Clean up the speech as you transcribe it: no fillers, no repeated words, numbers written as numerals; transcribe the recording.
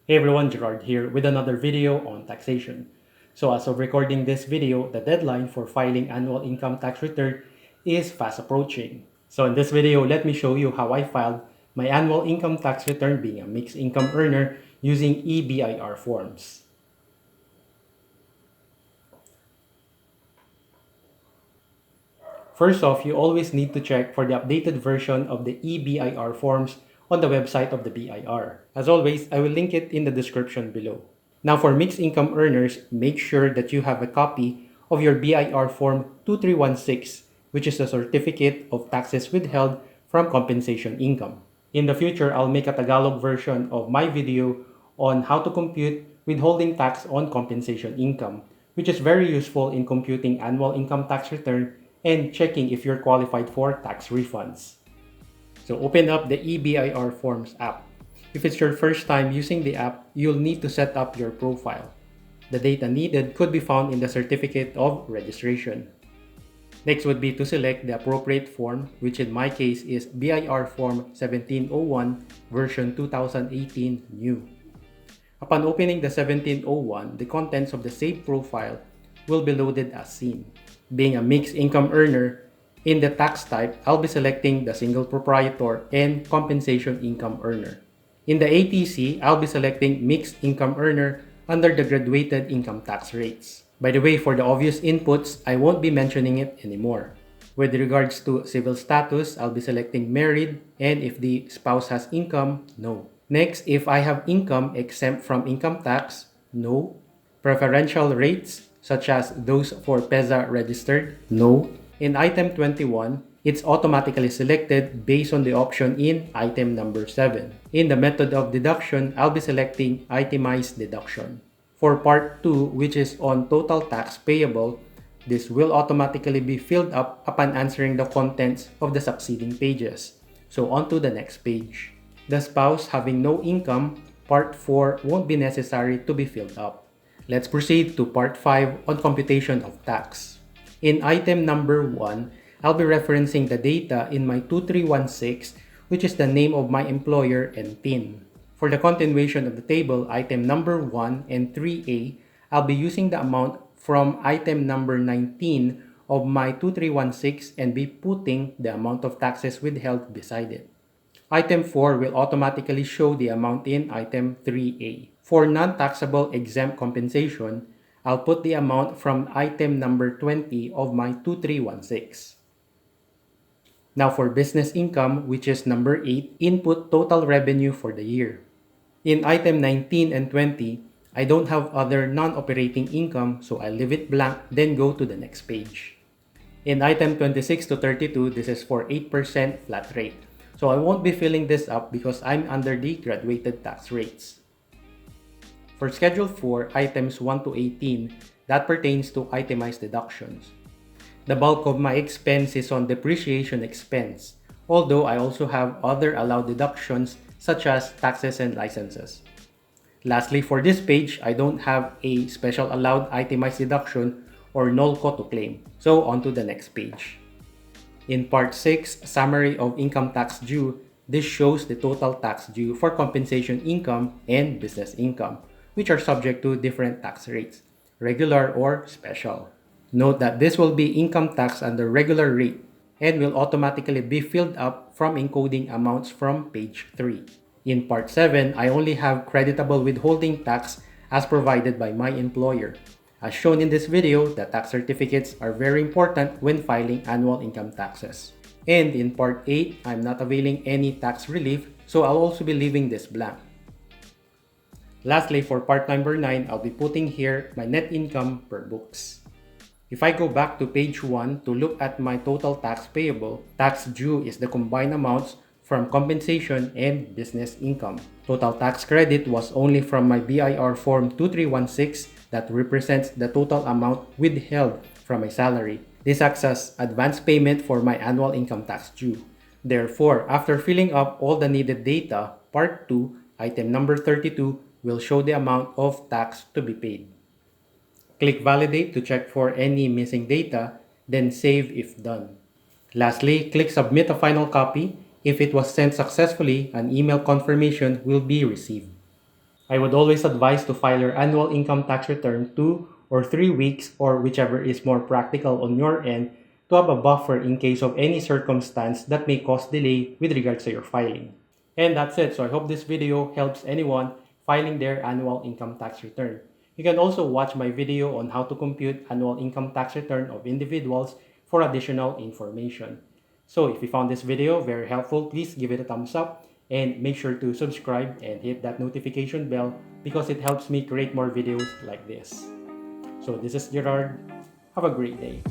Hey everyone, Gerard here with another video on taxation. So as of recording this video, the deadline for filing annual income tax return is fast approaching. So in this video, let me show you how I filed my annual income tax return being a mixed income earner using eBIR forms. First off, you always need to check for the updated version of the eBIR forms on the website of the BIR. As always, I will link it in the description below. Now for mixed income earners, make sure that you have a copy of your BIR Form 2316, which is a certificate of taxes withheld from compensation income. In the future, I'll make a Tagalog version of my video on how to compute withholding tax on compensation income, which is very useful in computing annual income tax return and checking if you're qualified for tax refunds. So open up the eBIR Forms app. If it's your first time using the app, you'll need to set up your profile. The data needed could be found in the certificate of registration. Next would be to select the appropriate form, which in my case is BIR Form 1701 version 2018 new. Upon opening the 1701, the contents of the saved profile will be loaded as seen. Being a mixed income earner, in the tax type, I'll be selecting the single proprietor and compensation income earner. In the ATC, I'll be selecting mixed income earner under the graduated income tax rates. By the way, for the obvious inputs, I won't be mentioning it anymore. With regards to civil status, I'll be selecting married, and if the spouse has income, no. Next, if I have income exempt from income tax, no. Preferential rates, such as those for PEZA registered, no. In item 21, it's automatically selected based on the option in item number 7. In the method of deduction, I'll be selecting itemized deduction. For part 2, which is on total tax payable, this will automatically be filled up upon answering the contents of the succeeding pages. So on to the next page. The spouse having no income, part 4 won't be necessary to be filled up. Let's proceed to part 5 on computation of tax. In item number 1, I'll be referencing the data in my 2316, which is the name of my employer and PIN. For the continuation of the table, item number 1 and 3A, I'll be using the amount from item number 19 of my 2316 and be putting the amount of taxes withheld beside it. Item 4 will automatically show the amount in item 3A. For non-taxable exempt compensation, I'll put the amount from item number 20 of my 2316. Now for business income, which is number 8, input total revenue for the year. In item 19 and 20, I don't have other non-operating income, so I'll leave it blank, then go to the next page. In item 26 to 32, this is for 8% flat rate. So I won't be filling this up because I'm under the graduated tax rates. For Schedule 4, items 1 to 18, that pertains to itemized deductions. The bulk of my expense is on depreciation expense, although I also have other allowed deductions such as taxes and licenses. Lastly, for this page, I don't have a special allowed itemized deduction or NOLCO to claim. So on to the next page. In Part 6, Summary of Income Tax Due, this shows the total tax due for compensation income and business income, which are subject to different tax rates, regular or special. Note that this will be income tax under regular rate and will automatically be filled up from encoding amounts from page 3. In Part 7, I only have creditable withholding tax as provided by my employer. As shown in this video, the tax certificates are very important when filing annual income taxes. And in Part 8, I'm not availing any tax relief, so I'll also be leaving this blank. Lastly, for part number 9, I'll be putting here my net income per books. If I go back to page 1 to look at my total tax payable, tax due is the combined amounts from compensation and business income. Total tax credit was only from my BIR Form 2316 that represents the total amount withheld from my salary. This acts as advance payment for my annual income tax due. Therefore, after filling up all the needed data, part 2, item number 32, will show the amount of tax to be paid. Click Validate to check for any missing data, then Save if done. Lastly, click Submit a final copy. If it was sent successfully, an email confirmation will be received. I would always advise to file your annual income tax return 2 or 3 weeks, or whichever is more practical on your end, to have a buffer in case of any circumstance that may cause delay with regards to your filing. And that's it. So I hope this video helps anyone filing their annual income tax return. You can also watch my video on how to compute annual income tax return of individuals for additional information. So if you found this video very helpful, please give it a thumbs up and make sure to subscribe and hit that notification bell because it helps me create more videos like this. So this is Gerard. Have a great day.